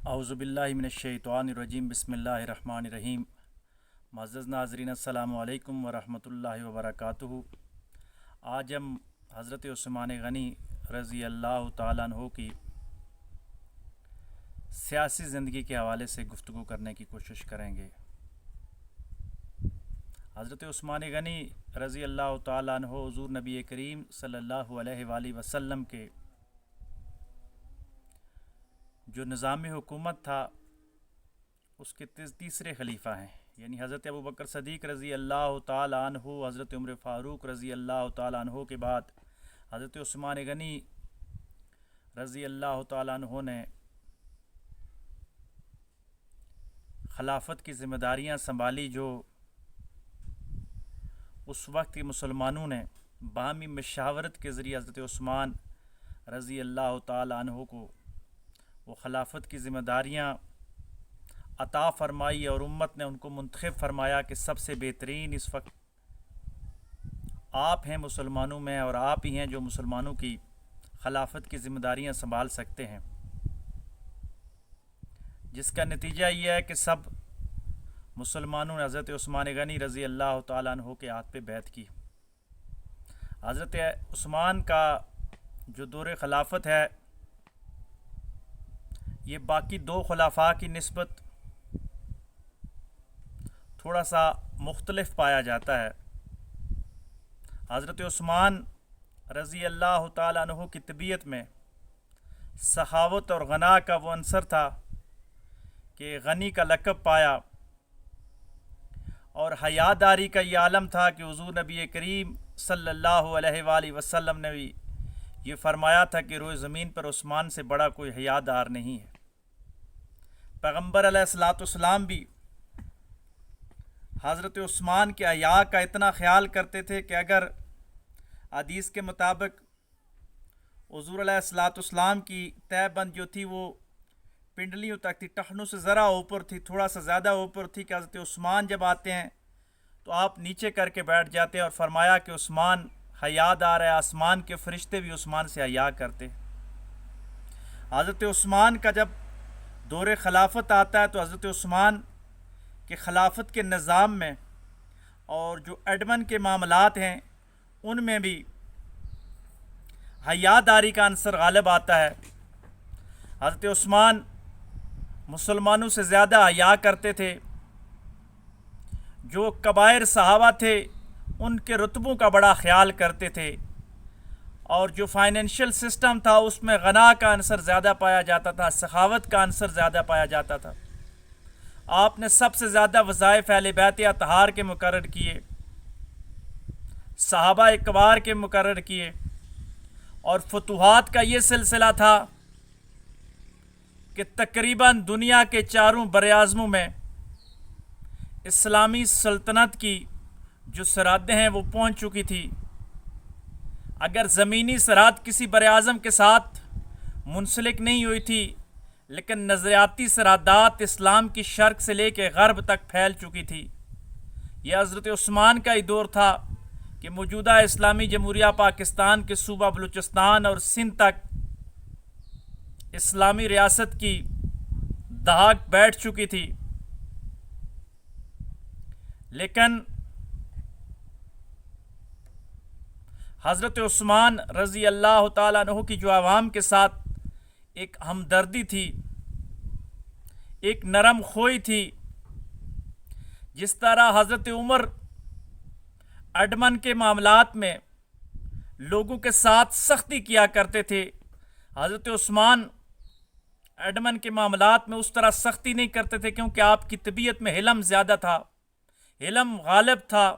اعوذ باللہ من الشیطان الرجیم بسم اللہ الرحمن الرحیم۔ معزز ناظرین السلام علیکم ورحمۃ اللہ وبرکاتہ۔ آج ہم حضرت عثمان غنی رضی اللہ تعالیٰ عنہ کی سیاسی زندگی کے حوالے سے گفتگو کرنے کی کوشش کریں گے۔ حضرت عثمان غنی رضی اللہ تعالیٰ عنہ حضور نبی کریم صلی اللہ علیہ وآلہ وسلم کے جو نظام حکومت تھا اس کے تیسرے خلیفہ ہیں، یعنی حضرت ابوبکر صدیق رضی اللہ تعالیٰ عنہ، حضرت عمر فاروق رضی اللہ تعالیٰ عنہ کے بعد حضرت عثمان غنی رضی اللہ تعالیٰ عنہ نے خلافت کی ذمہ داریاں سنبھالی، جو اس وقت کے مسلمانوں نے باہمی مشاورت کے ذریعے حضرت عثمان رضی اللہ تعالیٰ عنہ کو وہ خلافت کی ذمہ داریاں عطا فرمائی، اور امت نے ان کو منتخب فرمایا کہ سب سے بہترین اس وقت آپ ہیں مسلمانوں میں، اور آپ ہی ہیں جو مسلمانوں کی خلافت کی ذمہ داریاں سنبھال سکتے ہیں، جس کا نتیجہ یہ ہے کہ سب مسلمانوں نے حضرت عثمان غنی رضی اللہ تعالیٰ عنہ کے ہاتھ پہ بیعت کی۔ حضرت عثمان کا جو دور خلافت ہے یہ باقی دو خلفاء کی نسبت تھوڑا سا مختلف پایا جاتا ہے۔ حضرت عثمان رضی اللہ تعالیٰ عنہ کی طبیعت میں سخاوت اور غنا کا وہ عنصر تھا کہ غنی کا لقب پایا، اور حیاداری کا یہ عالم تھا کہ حضور نبی کریم صلی اللہ علیہ وآلہ وسلم نے بھی یہ فرمایا تھا کہ روئے زمین پر عثمان سے بڑا کوئی حیادار نہیں ہے۔ پیغمبر علیہ الصلوۃ والسلام بھی حضرت عثمان کے حیا کا اتنا خیال کرتے تھے کہ اگر حدیث کے مطابق حضور علیہ الصلوۃ والسلام کی تہ بند جو تھی وہ پنڈلیوں تک تھی، ٹخنوں سے ذرا اوپر تھی، تھوڑا سا زیادہ اوپر تھی، کہ حضرت عثمان جب آتے ہیں تو آپ نیچے کر کے بیٹھ جاتے ہیں، اور فرمایا کہ عثمان حیادار ہے، آسمان کے فرشتے بھی عثمان سے حیا کرتے۔ حضرت عثمان کا جب دور خلافت آتا ہے تو حضرت عثمان کے خلافت کے نظام میں اور جو ایڈمن کے معاملات ہیں ان میں بھی حیاداری کا عنصر غالب آتا ہے۔ حضرت عثمان مسلمانوں سے زیادہ حیا کرتے تھے، جو کبائر صحابہ تھے ان کے رتبوں کا بڑا خیال کرتے تھے، اور جو فائنینشیل سسٹم تھا اس میں غنا کا عنصر زیادہ پایا جاتا تھا، سخاوت کا عنصر زیادہ پایا جاتا تھا۔ آپ نے سب سے زیادہ وظائف اہل بیت اطہار کے مقرر کیے، صحابہ کبار کے مقرر کیے، اور فتوحات کا یہ سلسلہ تھا کہ تقریباً دنیا کے چاروں براعظموں میں اسلامی سلطنت کی جو سرحدیں ہیں وہ پہنچ چکی تھی۔ اگر زمینی سرحد کسی براعظم کے ساتھ منسلک نہیں ہوئی تھی، لیکن نظریاتی سرحدات اسلام کی شرق سے لے کے غرب تک پھیل چکی تھی۔ یہ حضرت عثمان کا ہی دور تھا کہ موجودہ اسلامی جمہوریہ پاکستان کے صوبہ بلوچستان اور سندھ تک اسلامی ریاست کی دھاک بیٹھ چکی تھی، لیکن حضرت عثمان رضی اللہ تعالیٰ عنہ کی جو عوام کے ساتھ ایک ہمدردی تھی، ایک نرم خوئی تھی، جس طرح حضرت عمر ایڈمن کے معاملات میں لوگوں کے ساتھ سختی کیا کرتے تھے، حضرت عثمان ایڈمن کے معاملات میں اس طرح سختی نہیں کرتے تھے، کیونکہ آپ کی طبیعت میں حلم زیادہ تھا، حلم غالب تھا۔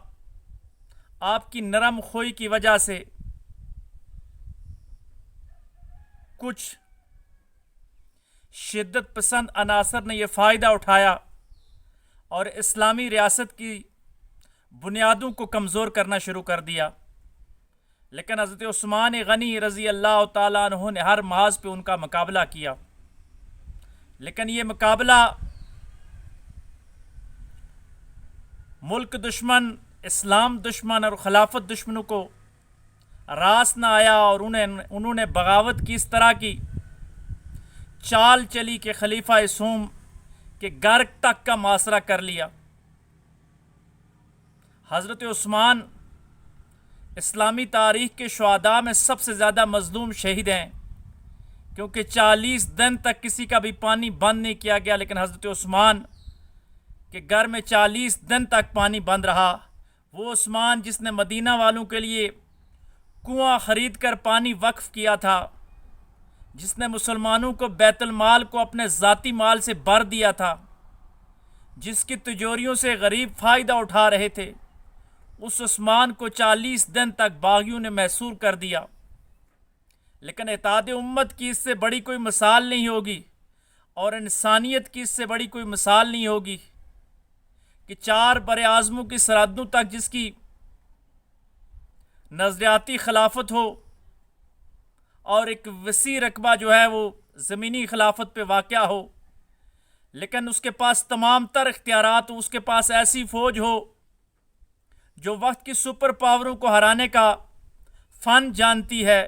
آپ کی نرم خوئی کی وجہ سے کچھ شدت پسند عناصر نے یہ فائدہ اٹھایا اور اسلامی ریاست کی بنیادوں کو کمزور کرنا شروع کر دیا، لیکن حضرت عثمان غنی رضی اللہ تعالیٰ عنہ نے ہر محاذ پہ ان کا مقابلہ کیا، لیکن یہ مقابلہ ملک دشمن، اسلام دشمن اور خلافت دشمنوں کو راس نہ آیا، اور انہوں نے بغاوت کی اس طرح کی چال چلی کہ خلیفہ سوم کے گھر تک کا محاصرہ کر لیا۔ حضرت عثمان اسلامی تاریخ کے شہداء میں سب سے زیادہ مظلوم شہید ہیں، کیونکہ 40 دن تک کسی کا بھی پانی بند نہیں کیا گیا، لیکن حضرت عثمان کے گھر میں 40 دن تک پانی بند رہا۔ وہ عثمان جس نے مدینہ والوں کے لیے کنواں خرید کر پانی وقف کیا تھا، جس نے مسلمانوں کو بیت المال کو اپنے ذاتی مال سے بھر دیا تھا، جس کی تجوریوں سے غریب فائدہ اٹھا رہے تھے، اس عثمان کو 40 دن تک باغیوں نے محصور کر دیا۔ لیکن اتحاد امت کی اس سے بڑی کوئی مثال نہیں ہوگی، اور انسانیت کی اس سے بڑی کوئی مثال نہیں ہوگی کہ 4 بر اعظموں کی سرحدوں تک جس کی نظریاتی خلافت ہو، اور ایک وسیع رقبہ جو ہے وہ زمینی خلافت پہ واقع ہو، لیکن اس کے پاس تمام تر اختیارات ہو، اس کے پاس ایسی فوج ہو جو وقت کی سپر پاوروں کو ہرانے کا فن جانتی ہے۔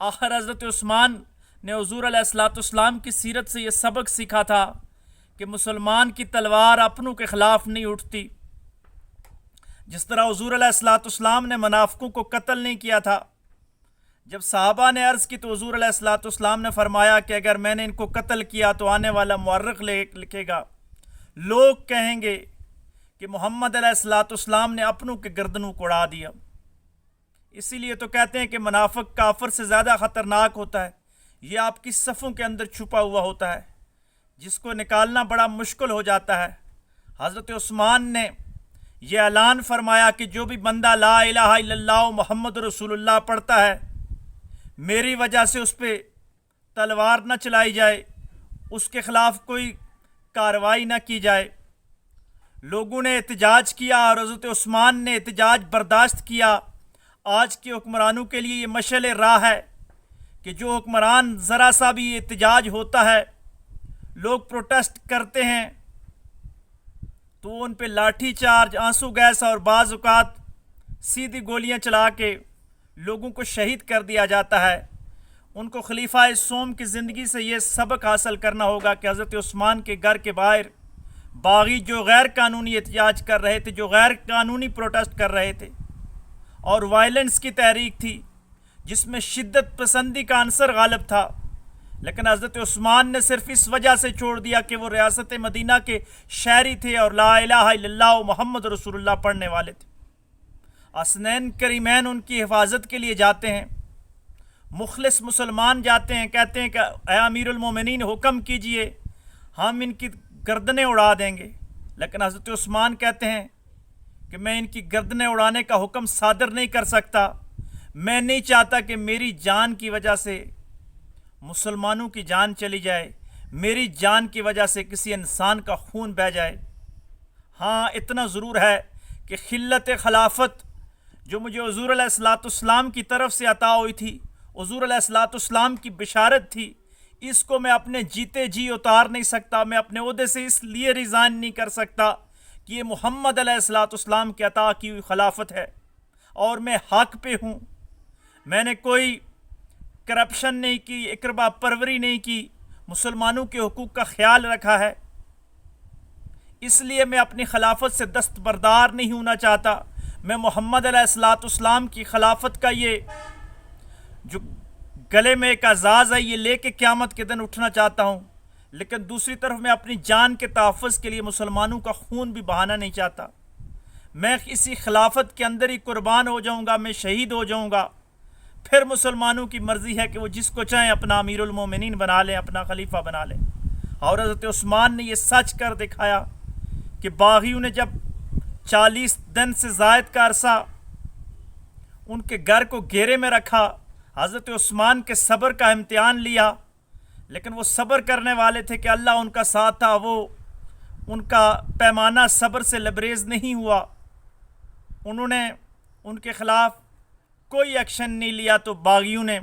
آخر حضرت عثمان نے حضور علیہ الصلوۃ والسلام کی سیرت سے یہ سبق سیکھا تھا کہ مسلمان کی تلوار اپنوں کے خلاف نہیں اٹھتی۔ جس طرح حضور علیہ الصلوۃ والسلام نے منافقوں کو قتل نہیں کیا تھا، جب صحابہ نے عرض کی تو حضور علیہ الصلوۃ والسلام نے فرمایا کہ اگر میں نے ان کو قتل کیا تو آنے والا مورخ لکھے گا، لوگ کہیں گے کہ محمد علیہ الصلوۃ والسلام نے اپنوں کے گردنوں کو اڑا دیا۔ اسی لیے تو کہتے ہیں کہ منافق کافر سے زیادہ خطرناک ہوتا ہے، یہ آپ کی صفوں کے اندر چھپا ہوا ہوتا ہے، جس کو نکالنا بڑا مشکل ہو جاتا ہے۔ حضرت عثمان نے یہ اعلان فرمایا کہ جو بھی بندہ لا الہ الا اللہ محمد رسول اللہ پڑھتا ہے، میری وجہ سے اس پہ تلوار نہ چلائی جائے، اس کے خلاف کوئی کارروائی نہ کی جائے۔ لوگوں نے احتجاج کیا اور حضرت عثمان نے احتجاج برداشت کیا۔ آج کے حکمرانوں کے لیے یہ مشعل راہ ہے کہ جو حکمران ذرا سا بھی احتجاج ہوتا ہے، لوگ پروٹیسٹ کرتے ہیں، تو ان پہ لاٹھی چارج، آنسو گیس اور بعض اوقات سیدھی گولیاں چلا کے لوگوں کو شہید کر دیا جاتا ہے۔ ان کو خلیفہ سوم کی زندگی سے یہ سبق حاصل کرنا ہوگا کہ حضرت عثمان کے گھر کے باہر باغی جو غیر قانونی احتجاج کر رہے تھے، جو غیر قانونی پروٹیسٹ کر رہے تھے، اور وائلنس کی تحریک تھی جس میں شدت پسندی کا عنصر غالب تھا، لیکن حضرت عثمان نے صرف اس وجہ سے چھوڑ دیا کہ وہ ریاست مدینہ کے شہری تھے اور لا الہ الا اللہ محمد رسول اللہ پڑھنے والے تھے۔ حسنین کریمین ان کی حفاظت کے لیے جاتے ہیں، مخلص مسلمان جاتے ہیں، کہتے ہیں کہ اے امیر المومنین حکم کیجئے، ہم ان کی گردنیں اڑا دیں گے، لیکن حضرت عثمان کہتے ہیں کہ میں ان کی گردنیں اڑانے کا حکم صادر نہیں کر سکتا، میں نہیں چاہتا کہ میری جان کی وجہ سے مسلمانوں کی جان چلی جائے، میری جان کی وجہ سے کسی انسان کا خون بہہ جائے۔ ہاں اتنا ضرور ہے کہ خلت خلافت جو مجھے حضور علیہ الصلوۃ والسلام کی طرف سے عطا ہوئی تھی، حضور علیہ الصلوۃ والسلام کی بشارت تھی، اس کو میں اپنے جیتے جی اتار نہیں سکتا، میں اپنے عہدے سے اس لیے ریزائن نہیں کر سکتا کہ یہ محمد علیہ الصلوۃ والسلام کی عطا کی ہوئی خلافت ہے اور میں حق پہ ہوں۔ میں نے کوئی کرپشن نہیں کی، اقربا پروری نہیں کی، مسلمانوں کے حقوق کا خیال رکھا ہے، اس لیے میں اپنی خلافت سے دستبردار نہیں ہونا چاہتا۔ میں محمد علیہ الصلوۃ والسلام کی خلافت کا یہ جو گلے میں ایک اعزاز ہے، یہ لے کے قیامت کے دن اٹھنا چاہتا ہوں، لیکن دوسری طرف میں اپنی جان کے تحفظ کے لیے مسلمانوں کا خون بھی بہانا نہیں چاہتا۔ میں اسی خلافت کے اندر ہی قربان ہو جاؤں گا، میں شہید ہو جاؤں گا، پھر مسلمانوں کی مرضی ہے کہ وہ جس کو چاہیں اپنا امیر المومنین بنا لیں، اپنا خلیفہ بنا لیں۔ اور حضرت عثمان نے یہ سچ کر دکھایا کہ باغیوں نے جب 40 دن سے زائد کا عرصہ ان کے گھر کو گھیرے میں رکھا، حضرت عثمان کے صبر کا امتحان لیا، لیکن وہ صبر کرنے والے تھے کہ اللہ ان کا ساتھ تھا، وہ ان کا پیمانہ صبر سے لبریز نہیں ہوا، انہوں نے ان کے خلاف کوئی ایکشن نہیں لیا، تو باغیوں نے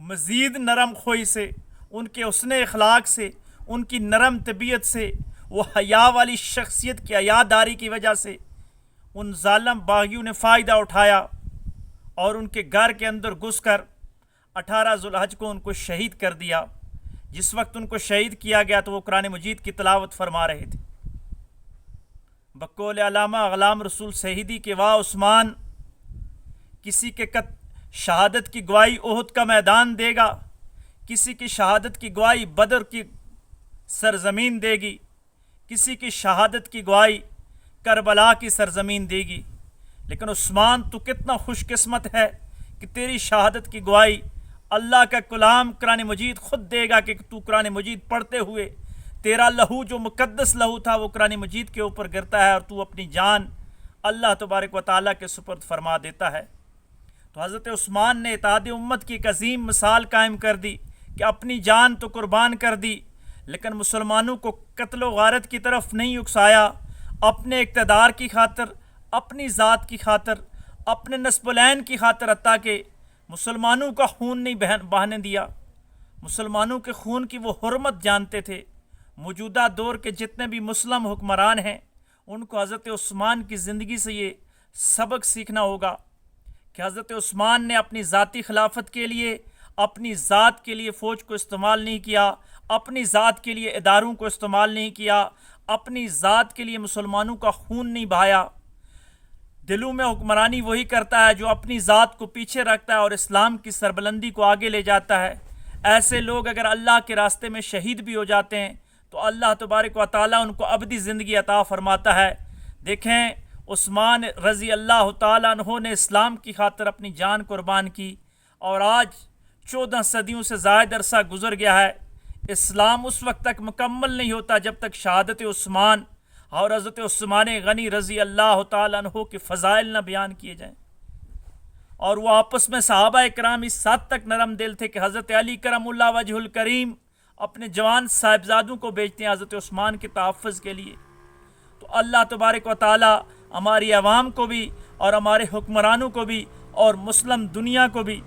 مزید نرم خوئی سے، ان کے حسن اخلاق سے، ان کی نرم طبیعت سے، وہ حیا والی شخصیت کی حیاداری کی وجہ سے ان ظالم باغیوں نے فائدہ اٹھایا اور ان کے گھر کے اندر گھس کر 18 ذوالحج کو ان کو شہید کر دیا۔ جس وقت ان کو شہید کیا گیا تو وہ قرآن مجید کی تلاوت فرما رہے تھے۔ بقول علامہ غلام رسول سہیدی کہ واہ عثمان، کسی کے شہادت کی گواہی احد کا میدان دے گا، کسی کی شہادت کی گواہی بدر کی سرزمین دے گی، کسی کی شہادت کی گواہی کربلا کی سرزمین دے گی، لیکن عثمان تو کتنا خوش قسمت ہے کہ تیری شہادت کی گواہی اللہ کا کلام قرآن مجید خود دے گا کہ تو قرآن مجید پڑھتے ہوئے تیرا لہو جو مقدس لہو تھا وہ قرآن مجید کے اوپر گرتا ہے اور تو اپنی جان اللہ تبارک و تعالیٰ کے سپرد فرما دیتا ہے۔ تو حضرت عثمان نے اتحاد امت کی ایک عظیم مثال قائم کر دی کہ اپنی جان تو قربان کر دی لیکن مسلمانوں کو قتل و غارت کی طرف نہیں اکسایا، اپنے اقتدار کی خاطر، اپنی ذات کی خاطر، اپنے نسب العین کی خاطر، حتیٰ کہ مسلمانوں کا خون نہیں بہنے دیا۔ مسلمانوں کے خون کی وہ حرمت جانتے تھے۔ موجودہ دور کے جتنے بھی مسلم حکمران ہیں ان کو حضرت عثمان کی زندگی سے یہ سبق سیکھنا ہوگا کہ حضرت عثمان نے اپنی ذاتی خلافت کے لیے، اپنی ذات کے لیے فوج کو استعمال نہیں کیا، اپنی ذات کے لیے اداروں کو استعمال نہیں کیا، اپنی ذات کے لیے مسلمانوں کا خون نہیں بہایا۔ دلوں میں حکمرانی وہی کرتا ہے جو اپنی ذات کو پیچھے رکھتا ہے اور اسلام کی سربلندی کو آگے لے جاتا ہے۔ ایسے لوگ اگر اللہ کے راستے میں شہید بھی ہو جاتے ہیں تو اللہ تبارک و تعالیٰ ان کو ابدی زندگی عطا فرماتا ہے۔ دیکھیں عثمان رضی اللہ تعالیٰ عنہ نے اسلام کی خاطر اپنی جان قربان کی اور آج 14 صدیوں سے زائد عرصہ گزر گیا ہے۔ اسلام اس وقت تک مکمل نہیں ہوتا جب تک شہادت عثمان اور حضرت عثمان غنی رضی اللہ تعالیٰ عنہ کے فضائل نہ بیان کیے جائیں۔ اور وہ آپس میں صحابہ کرام اس حد تک نرم دل تھے کہ حضرت علی کرم اللہ وجہ الکریم اپنے جوان صاحبزادوں کو بیچتے ہیں حضرت عثمان کے تحفظ کے لیے۔ تو اللہ تبارک و تعالی ہماری عوام کو بھی اور ہمارے حکمرانوں کو بھی اور مسلم دنیا کو بھی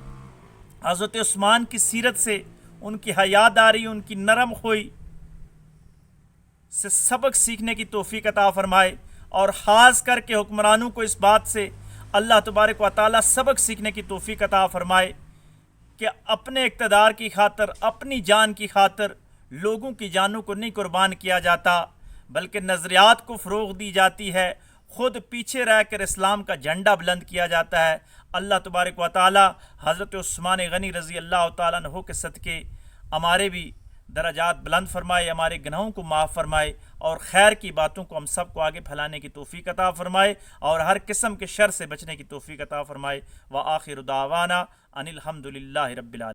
حضرت عثمان کی سیرت سے، ان کی حیاداری، ان کی نرم خوئی سے سبق سیکھنے کی توفیق عطا فرمائے، اور خاص کر کے حکمرانوں کو اس بات سے اللہ تبارک و تعالی سبق سیکھنے کی توفیق عطا فرمائے کہ اپنے اقتدار کی خاطر، اپنی جان کی خاطر لوگوں کی جانوں کو نہیں قربان کیا جاتا بلکہ نظریات کو فروغ دی جاتی ہے، خود پیچھے رہ کر اسلام کا جھنڈا بلند کیا جاتا ہے۔ اللہ تبارک و تعالی حضرت عثمان غنی رضی اللہ تعالیٰ عنہ کے صدقے ہمارے بھی درجات بلند فرمائے، ہمارے گناہوں کو معاف فرمائے اور خیر کی باتوں کو ہم سب کو آگے پھیلانے کی توفیق عطا فرمائے اور ہر قسم کے شر سے بچنے کی توفیق عطا فرمائے۔ وآخر دعوانا ان الحمد للہ رب العالمین۔